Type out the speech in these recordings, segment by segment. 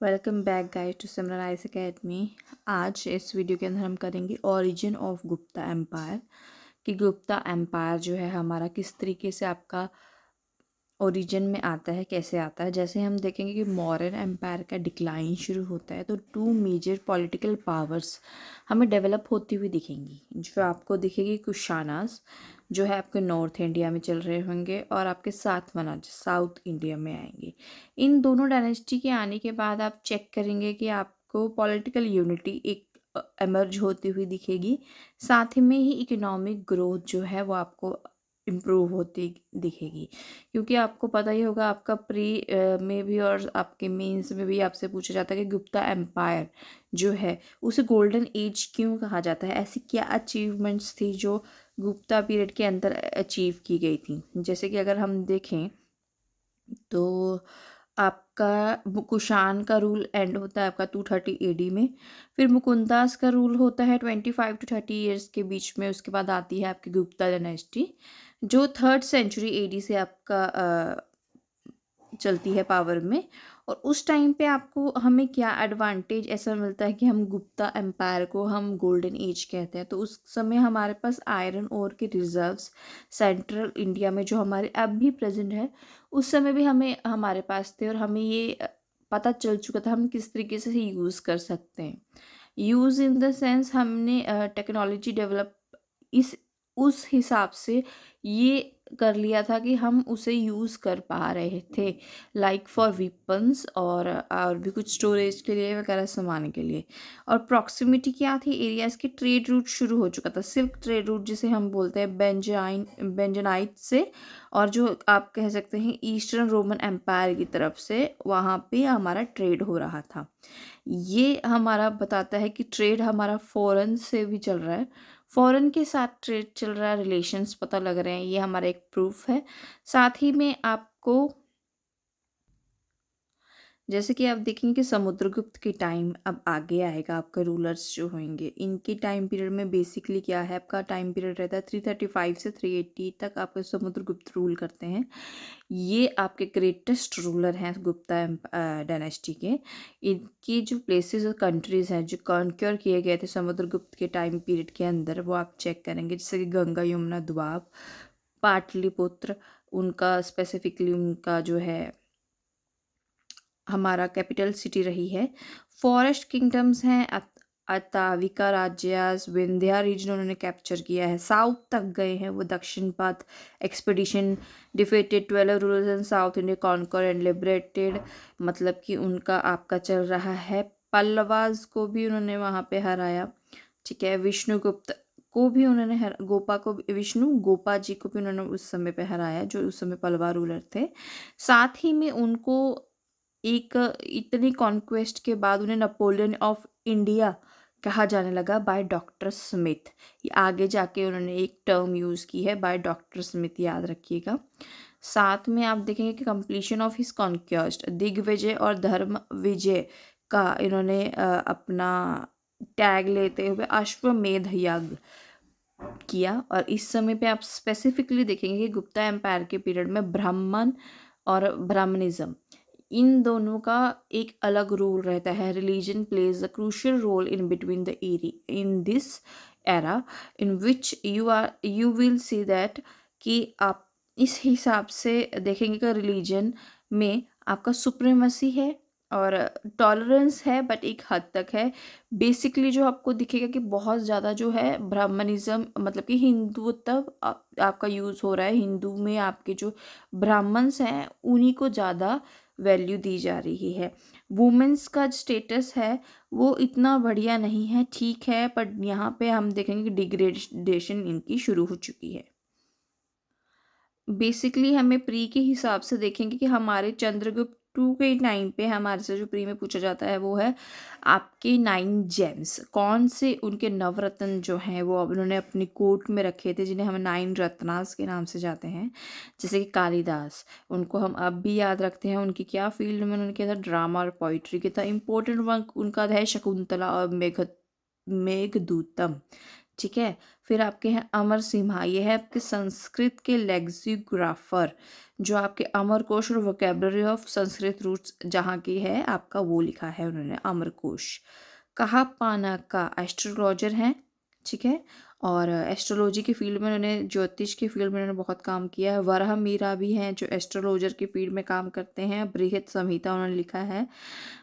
Welcome back guys to Simran IAS academy. आज इस video के अंदर हम करेंगे ओरिजिन ऑफ गुप्ता एम्पायर कि गुप्ता एम्पायर जो है हमारा किस तरीके से आपका ओरिजिन में आता है, कैसे आता है। जैसे हम देखेंगे कि मौर्यन एम्पायर का डिक्लाइन शुरू होता है तो टू मेजर पॉलिटिकल पावर्स हमें डेवलप होती हुई दिखेंगी। जो आपको दिखेगी कुशानास जो है आपके नॉर्थ इंडिया में चल रहे होंगे और आपके सातवाहन साउथ इंडिया में आएंगे। इन दोनों डायनेस्टी के आने के बाद आप चेक करेंगे कि आपको पॉलिटिकल यूनिटी एक एमर्ज होती हुई दिखेगी। साथ ही में ही इकोनॉमिक ग्रोथ जो है वो आपको इम्प्रूव होती दिखेगी। क्योंकि आपको पता ही होगा, आपका प्री में भी और आपके मेंस में भी आपसे पूछा जाता है कि गुप्ता एम्पायर जो है उसे गोल्डन एज क्यों कहा जाता है। ऐसी क्या अचीवमेंट्स थी जो गुप्ता पीरियड के अंदर अचीव की गई थी। जैसे कि अगर हम देखें तो आपका कुषाण का रूल एंड होता है आपका 230 एडी में। फिर मुकुंदास का रूल होता है 25 to 30 ईयर्स के बीच में। उसके बाद आती है आपकी गुप्ता डायनेस्टी जो 3rd सेंचुरी एडी से आपका चलती है पावर में। और उस टाइम पे आपको हमें क्या एडवांटेज ऐसा मिलता है कि हम गुप्ता एम्पायर को हम गोल्डन एज कहते हैं। तो उस समय हमारे पास आयरन ओर के रिजर्व्स सेंट्रल इंडिया में जो हमारे अब भी प्रेजेंट है, उस समय भी हमें हमारे पास थे और हमें ये पता चल चुका था हम किस तरीके से यूज़ कर सकते हैं। यूज़ इन द सेंस हमने टेक्नोलॉजी डेवलप इस उस हिसाब से ये कर लिया था कि हम उसे यूज़ कर पा रहे थे, लाइक फॉर वेपन्स और भी कुछ स्टोरेज के लिए वगैरह सामान के लिए। और प्रॉक्सिमिटी क्या थी, एरियाज़ की ट्रेड रूट शुरू हो चुका था, सिल्क ट्रेड रूट जिसे हम बोलते हैं बेंजानाइट से। और जो आप कह सकते हैं ईस्टर्न रोमन एम्पायर की तरफ से वहाँ पे हमारा ट्रेड हो रहा था। ये हमारा बताता है कि ट्रेड हमारा फॉरेन से भी चल रहा है, फॉरेन के साथ ट्रेड चल रहा है, रिलेशंस पता लग रहे हैं। ये हमारा एक प्रूफ है। साथ ही में आपको जैसे कि आप देखेंगे कि समुद्रगुप्त के टाइम अब आगे आएगा, आपके रूलर्स जो होंगे इनके टाइम पीरियड में बेसिकली क्या है, आपका टाइम पीरियड रहता है 335 से 380 तक आपके समुद्रगुप्त रूल करते हैं। ये आपके ग्रेटेस्ट रूलर हैं गुप्ता डायनेस्टी के। इनकी जो प्लेसेस और कंट्रीज़ हैं जो कॉन्क्योर किए गए थे समुद्रगुप्त के टाइम पीरियड के अंदर, वो आप चेक करेंगे। जैसे कि गंगा यमुना दोआब, पाटलिपुत्र, उनका स्पेसिफिकली उनका जो है हमारा कैपिटल सिटी रही है। फॉरेस्ट किंगडम्स हैं, अताविका राज्यास, विंध्या रीजन उन्होंने कैप्चर किया है, साउथ तक गए हैं वो। दक्षिण पथ expedition defeated 12 rulers in south India conquer and liberated, मतलब कि उनका आपका चल रहा है। पल्लवाज को भी उन्होंने वहाँ पे हराया, ठीक है। विष्णुगुप्त को भी उन्होंने गोपा को विष्णु गोपा जी को भी उन्होंने उस समय पे हराया जो उस समय पलवा रूलर थे। साथ ही में उनको एक इतनी कॉन्क्वेस्ट के बाद उन्हें नेपोलियन ऑफ इंडिया कहा जाने लगा बाय डॉक्टर स्मिथ। ये आगे जाके उन्होंने एक टर्म यूज़ की है बाय डॉक्टर स्मिथ, याद रखिएगा। साथ में आप देखेंगे कि कंप्लीशन ऑफ हिज कॉन्क्वेस्ट, दिग्विजय और धर्म विजय का इन्होंने अपना टैग लेते हुए अश्वमेध यज्ञ किया। और इस समय पे आप स्पेसिफिकली देखेंगे कि गुप्ता एम्पायर के पीरियड में ब्राह्मण और ब्राह्मणिज्म इन दोनों का एक अलग रोल रहता है। Religion plays a crucial role in between the era in this era in which you will see that कि आप इस हिसाब से देखेंगे कि रिलीजन में आपका सुप्रीमेसी है और टॉलरेंस है, बट एक हद तक है। बेसिकली जो आपको दिखेगा कि बहुत ज़्यादा जो है ब्राह्मणिज्म, मतलब कि हिंदुत्व आपका यूज़ हो रहा है। हिंदू में आपके जो ब्राह्मण्स हैं उन्हीं को ज़्यादा वैल्यू दी जा रही है। वुमेंस का स्टेटस है वो इतना बढ़िया नहीं है, ठीक है, बट यहाँ पे हम देखेंगे कि डिग्रेडेशन इनकी शुरू हो चुकी है। बेसिकली हमें प्री के हिसाब से देखेंगे कि हमारे चंद्रगुप्त टू के टाइम पे हमारे से जो प्री में पूछा जाता है वो है आपके 9 जेम्स, कौन से उनके नवरत्न जो हैं वो अब उन्होंने अपनी कोर्ट में रखे थे, जिन्हें हम 9 रत्नास के नाम से जाते हैं। जैसे कि कालिदास, उनको हम अब भी याद रखते हैं। उनकी क्या फील्ड में उन्होंने किया था, ड्रामा और पोइट्री किया था। इम्पोर्टेंट वर्क उनका है शकुंतला और मेघदूतम, ठीक है। फिर आपके हैं अमर सिम्हा, ये है आपके संस्कृत के लेक्सियोग्राफर, जो आपके अमरकोश और वोकेबलरी ऑफ संस्कृत रूट्स जहाँ की है आपका वो लिखा है उन्होंने अमरकोश। कहा पाना का एस्ट्रोलॉजर हैं, ठीक है। और एस्ट्रोलॉजी की फील्ड में उन्होंने, ज्योतिष की फील्ड में उन्होंने बहुत काम किया है। वराह मीरा भी हैं जो एस्ट्रोलॉजर की फील्ड में काम करते हैं। बृहत संहिता उन्होंने लिखा है।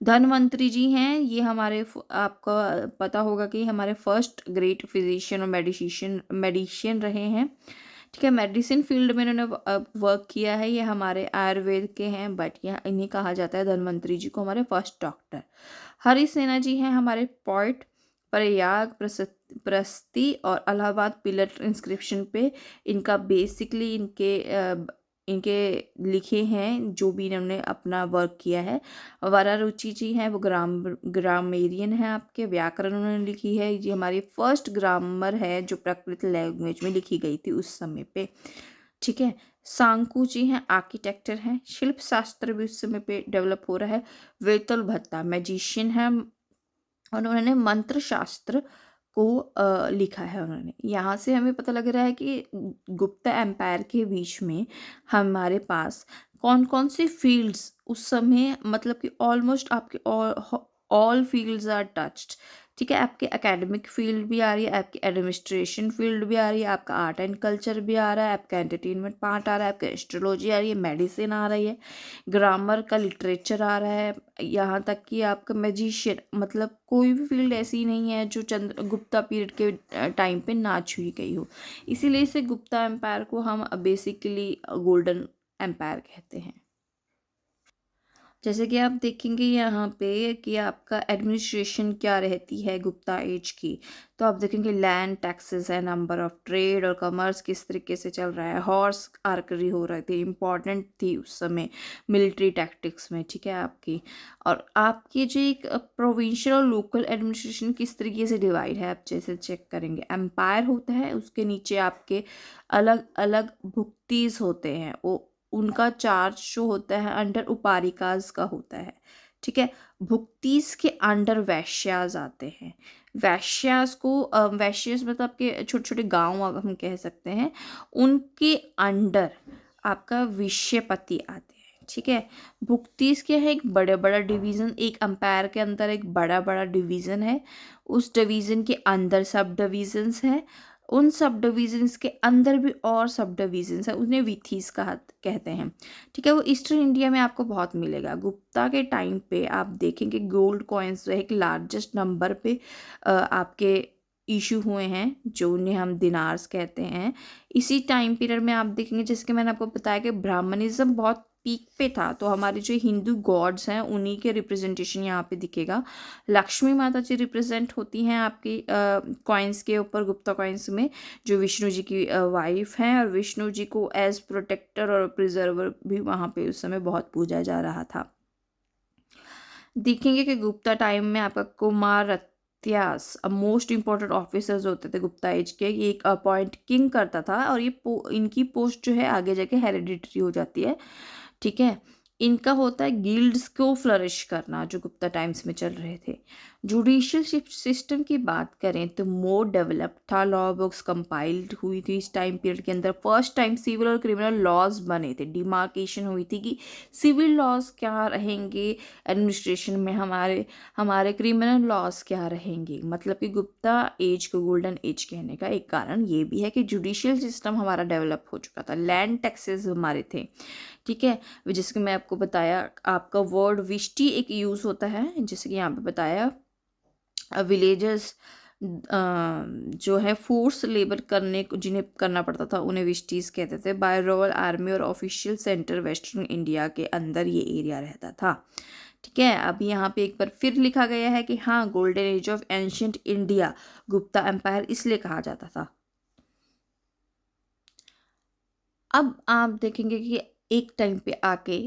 धन्वंतरी जी हैं, ये हमारे आपका पता होगा कि हमारे फर्स्ट ग्रेट फिजिशियन और मेडिशियन रहे हैं, ठीक है। मेडिसिन फील्ड में इन्होंने वर्क किया है। ये हमारे आयुर्वेद के हैं, बट यह इन्हीं कहा जाता है धन्वंतरी जी को हमारे फर्स्ट डॉक्टर। हरि सेना जी हैं हमारे पोइट, प्रयाग प्रस्ती और इलाहाबाद पिलर इंस्क्रिप्शन पे इनका बेसिकली इनके लिखे हैं जो भी इन्होंने अपना वर्क किया है। वरारुचि जी हैं, वो ग्रामेरियन हैं आपके, व्याकरण उन्होंने लिखी है। ये हमारी फर्स्ट ग्रामर है जो प्राकृत लैंग्वेज में लिखी गई थी उस समय पे, ठीक है। सांकू जी हैं, आर्किटेक्चर हैं। शिल्प शास्त्र भी उस समय पे डेवलप हो रहा है। वेतल भत्ता मैजिशियन है, और उन्होंने मंत्र शास्त्र को लिखा है उन्होंने। यहाँ से हमें पता लग रहा है कि गुप्ता एम्पायर के बीच में हमारे पास कौन कौन सी फील्ड्स उस समय, मतलब कि ऑलमोस्ट आपके ऑल फील्ड्स आर टच्ड, ठीक है। आपके एकेडमिक फील्ड भी आ रही है, आपकी एडमिनिस्ट्रेशन फील्ड भी आ रही है, आपका आर्ट एंड कल्चर भी आ रहा है, आपका एंटरटेनमेंट पार्ट आ रहा है, आपका एस्ट्रोलॉजी आ रही है, मेडिसिन आ रही है, ग्रामर का लिटरेचर आ रहा है, यहाँ तक कि आपका मैजिशियन, मतलब कोई भी फील्ड ऐसी नहीं है जो गुप्ता पीरियड के टाइम पे ना छुई गई हो। इसीलिए इसे गुप्ता एम्पायर को हम बेसिकली गोल्डन एम्पायर कहते हैं। जैसे कि आप देखेंगे यहाँ पे कि आपका एडमिनिस्ट्रेशन क्या रहती है गुप्ता एज की, तो आप देखेंगे लैंड टैक्सेस है, नंबर ऑफ ट्रेड और कमर्स किस तरीके से चल रहा है, हॉर्स आर्करी हो रही थी, इम्पॉर्टेंट थी उस समय मिलिट्री टैक्टिक्स में, ठीक है आपकी। और आपकी जो एक प्रोविंशियल और लोकल एडमिनिस्ट्रेशन किस तरीके से डिवाइड है, आप जैसे चेक करेंगे, एम्पायर होता है, उसके नीचे आपके अलग अलग भुक्तीज होते हैं, वो उनका चार्ज जो होता है अंडर उपारिकाज का होता है, ठीक है। भुक्तीस के अंडर वैश्यास आते हैं। वैश्यास को वैश्यास मतलब आपके छोटे छोटे गांव हम कह सकते हैं, उनके अंडर आपका विषयपति आते हैं, ठीक है। भुक्तीस क्या है, एक बड़ा बड़ा डिवीज़न, एक अंपायर के अंदर एक बड़ा बड़ा डिवीज़न है, उस डिवीज़न के अंदर सब डिवीजन्स हैं, उन सब डिविजन्स के अंदर भी और सब डिविजन्स हैं, उन्हें विथीस कहा कहते हैं, ठीक है। वो ईस्टर्न इंडिया में आपको बहुत मिलेगा। गुप्ता के टाइम पे आप देखेंगे गोल्ड कॉइन्स जो है एक लार्जेस्ट नंबर पे आपके इशू हुए हैं, जो उन्हें हम दिनार्स कहते हैं। इसी टाइम पीरियड में आप देखेंगे, जैसे कि मैंने आपको बताया कि ब्राह्मणिज्म बहुत पीक पे था, तो हमारे जो हिंदू गॉड्स हैं उन्हीं के रिप्रेजेंटेशन यहाँ पे दिखेगा। लक्ष्मी माता जी रिप्रेजेंट होती हैं आपकी कॉइन्स के ऊपर, गुप्ता कॉइन्स में, जो विष्णु जी की वाइफ हैं, और विष्णु जी को एज प्रोटेक्टर और प्रिजर्वर भी वहाँ पे उस समय बहुत पूजा जा रहा था। देखेंगे कि गुप्ता टाइम में आपका कुमार रत्यास मोस्ट इंपॉर्टेंट ऑफिसर्स होते थे गुप्ता एज के, ये एक अपॉइंट किंग करता था, और ये इनकी पोस्ट जो है आगे जाके हेरिडिटरी हो जाती है, ठीक है। इनका होता है गिल्ड्स को फ्लरिश करना, जो गुप्ता टाइम्स में चल रहे थे। जुडिशियल सिस्टम की बात करें तो मोर डेवलप्ड था, लॉ बुक्स कंपाइल्ड हुई थी इस टाइम पीरियड के अंदर। फर्स्ट टाइम सिविल और क्रिमिनल लॉज बने थे, डिमार्केशन हुई थी कि सिविल लॉज क्या रहेंगे एडमिनिस्ट्रेशन में, हमारे हमारे क्रिमिनल लॉज क्या रहेंगे। मतलब कि गुप्ता एज को गोल्डन एज कहने का एक कारण ये भी है कि जुडिशियल सिस्टम हमारा डेवलप हो चुका था, लैंड टैक्सेस हमारे थे, ठीक है। जैसे कि मैं आपको बताया, आपका वर्ड विष्टि एक यूज़ होता है, जैसे कि यहाँ पे बताया विलेजर्स जो है फोर्स लेबर करने को जिन्हें करना पड़ता था उन्हें विस्टीज कहते थे। बाय रॉयल आर्मी और ऑफिशियल सेंटर वेस्टर्न इंडिया के अंदर ये एरिया रहता था, ठीक है। अब यहाँ पे एक बार फिर लिखा गया है कि हाँ, golden age of ancient India Gupta empire इसलिए कहा जाता था। अब आप देखेंगे कि एक टाइम पे आके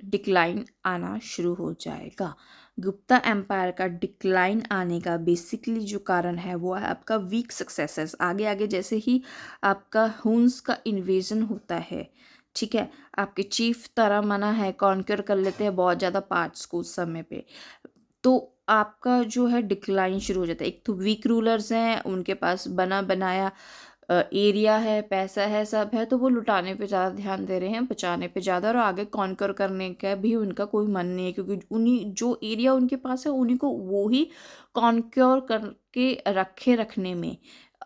डिक्लाइन आना शुरू हो जाएगा। गुप्ता एम्पायर का डिक्लाइन आने का बेसिकली जो कारण है वो है आपका वीक सक्सेसेस। आगे आगे जैसे ही आपका हुन्स का इन्वेजन होता है, ठीक है, आपके चीफ तरह मना है कॉन्कर कर लेते हैं बहुत ज़्यादा पार्ट्स को उस समय पे, तो आपका जो है डिक्लाइन शुरू हो जाता है। एक तो वीक रूलर्स हैं, उनके पास बना बनाया एरिया है, पैसा है, सब है, तो वो लुटाने पे ज़्यादा ध्यान दे रहे हैं, बचाने पे ज़्यादा, और आगे कॉन्कर करने का भी उनका कोई मन नहीं है, क्योंकि उन्हीं जो एरिया उनके पास है उन्हीं को वो ही कॉन्क्योर करके रखने में,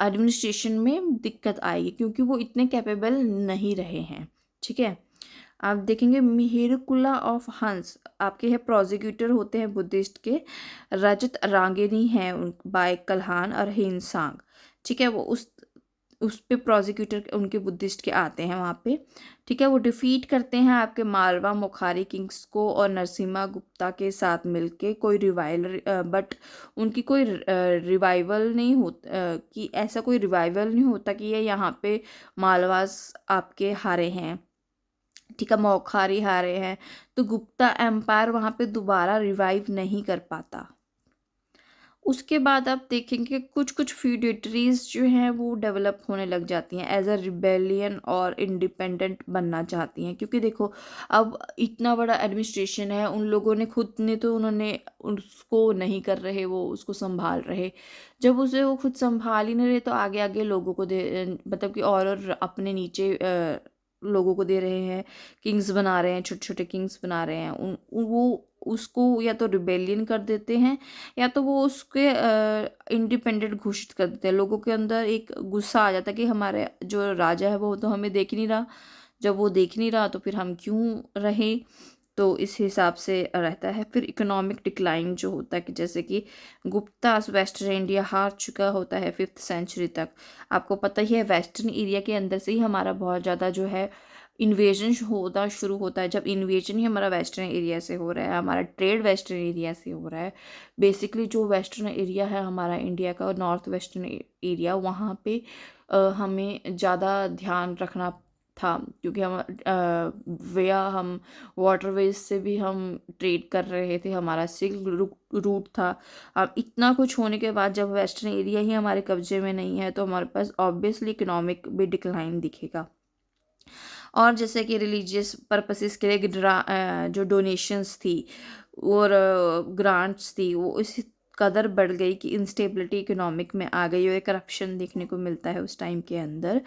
एडमिनिस्ट्रेशन में दिक्कत आएगी, क्योंकि वो इतने कैपेबल नहीं रहे हैं। ठीक है, आप देखेंगे मिहिरकुला ऑफ हंस आपके है प्रोसिक्यूटर होते हैं बुद्धिस्ट के, रजत रांगिनी हैं बाय कल्हान और हिंसांग। ठीक है, वो उस पे प्रोसिक्यूटर उनके बुद्धिस्ट के आते हैं वहाँ पे। ठीक है, वो डिफीट करते हैं आपके मालवा मुखारी किंग्स को और नरसिम्हा गुप्ता के साथ मिलके, कोई रिवाइवल, बट उनकी कोई रिवाइवल नहीं होता, कि ऐसा कोई रिवाइवल नहीं होता कि ये यहाँ पे मालवास आपके हारे हैं। ठीक है, मौखारी हारे हैं, तो गुप्ता एम्पायर वहाँ पे दोबारा रिवाइव नहीं कर पाता। उसके बाद आप देखेंगे कुछ कुछ फ्यूडेटरीज जो हैं वो डेवलप होने लग जाती हैं, एज अ रिबेलियन और इंडिपेंडेंट बनना चाहती हैं, क्योंकि देखो अब इतना बड़ा एडमिनिस्ट्रेशन है, उन लोगों ने खुद ने तो उन्होंने उसको नहीं कर रहे, वो उसको संभाल रहे। जब उसे वो खुद संभाल ही नहीं रहे तो आगे आगे लोगों को दे, मतलब कि और अपने नीचे लोगों को दे रहे हैं, किंग्स बना रहे हैं, छोटे छोटे किंग्स बना रहे हैं, वो उसको या तो रिबेलियन कर देते हैं, या तो वो उसके इंडिपेंडेंट घोषित कर देते हैं। लोगों के अंदर एक गुस्सा आ जाता है कि हमारे जो राजा है वो तो हमें देख नहीं रहा, जब वो देख नहीं रहा तो फिर हम क्यों रहें, तो इस हिसाब से रहता है। फिर इकोनॉमिक डिक्लाइन जो होता है कि जैसे कि गुप्तास वेस्टर्न इंडिया हार चुका होता है 5th सेंचुरी तक। आपको पता ही है वेस्टर्न एरिया के अंदर से ही हमारा बहुत ज़्यादा जो है इन्वेजन होना शुरू होता है। जब इन्वेजन ही हमारा वेस्टर्न एरिया से हो रहा है, हमारा ट्रेड वेस्टर्न एरिया से हो रहा है, बेसिकली जो वेस्टर्न एरिया है हमारा इंडिया का, नॉर्थ वेस्टर्न एरिया, वहाँ पे हमें ज़्यादा ध्यान रखना था, क्योंकि हम वाटरवेज से भी हम ट्रेड कर रहे थे, हमारा सिल्क रूट था। अब इतना कुछ होने के बाद जब वेस्टर्न एरिया ही हमारे कब्जे में नहीं है तो हमारे पास ऑब्वियसली इकोनॉमिक भी डिक्लाइन दिखेगा। और जैसे कि रिलीजियस पर्पसेस के लिए जो डोनेशंस थी और ग्रांट्स थी वो इस कदर बढ़ गई कि इंस्टेबिलिटी इकोनॉमिक में आ गई, और करप्शन देखने को मिलता है उस टाइम के अंदर।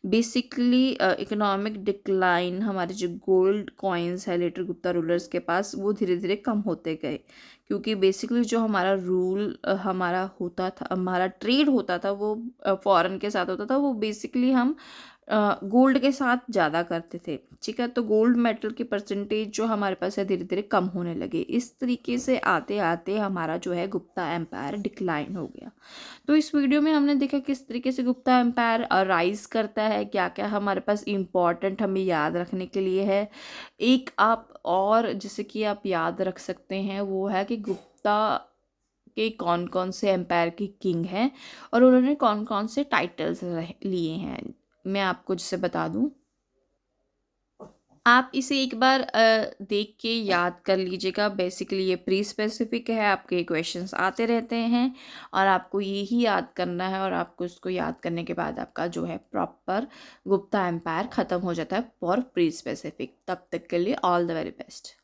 बेसिकली इकोनॉमिक डिक्लाइन, हमारे जो गोल्ड कॉइन्स है लेटर गुप्ता रूलर्स के पास, वो धीरे धीरे कम होते गए, क्योंकि बेसिकली जो हमारा रूल हमारा होता था, हमारा ट्रेड होता था, वो फॉरेन के साथ होता था, वो बेसिकली हम गोल्ड के साथ ज़्यादा करते थे। ठीक है, तो गोल्ड मेटल की परसेंटेज जो हमारे पास है धीरे धीरे कम होने लगे। इस तरीके से आते आते हमारा जो है गुप्ता एम्पायर डिक्लाइन हो गया। तो इस वीडियो में हमने देखा किस तरीके से गुप्ता एम्पायर राइज करता है, क्या क्या हमारे पास इम्पॉर्टेंट हमें याद रखने के लिए है। एक आप और जैसे कि आप याद रख सकते हैं वो है कि गुप्ता के कौन कौन से एम्पायर के किंग हैं और उन्होंने कौन कौन से टाइटल्स लिए हैं। मैं आपको जैसे बता दूं, आप इसे एक बार देख के याद कर लीजिएगा। बेसिकली ये प्री स्पेसिफिक है, आपके क्वेश्चंस आते रहते हैं और आपको यही याद करना है, और आपको इसको याद करने के बाद आपका जो है प्रॉपर गुप्ता एम्पायर ख़त्म हो जाता है फॉर प्री स्पेसिफिक। तब तक के लिए ऑल द वेरी बेस्ट।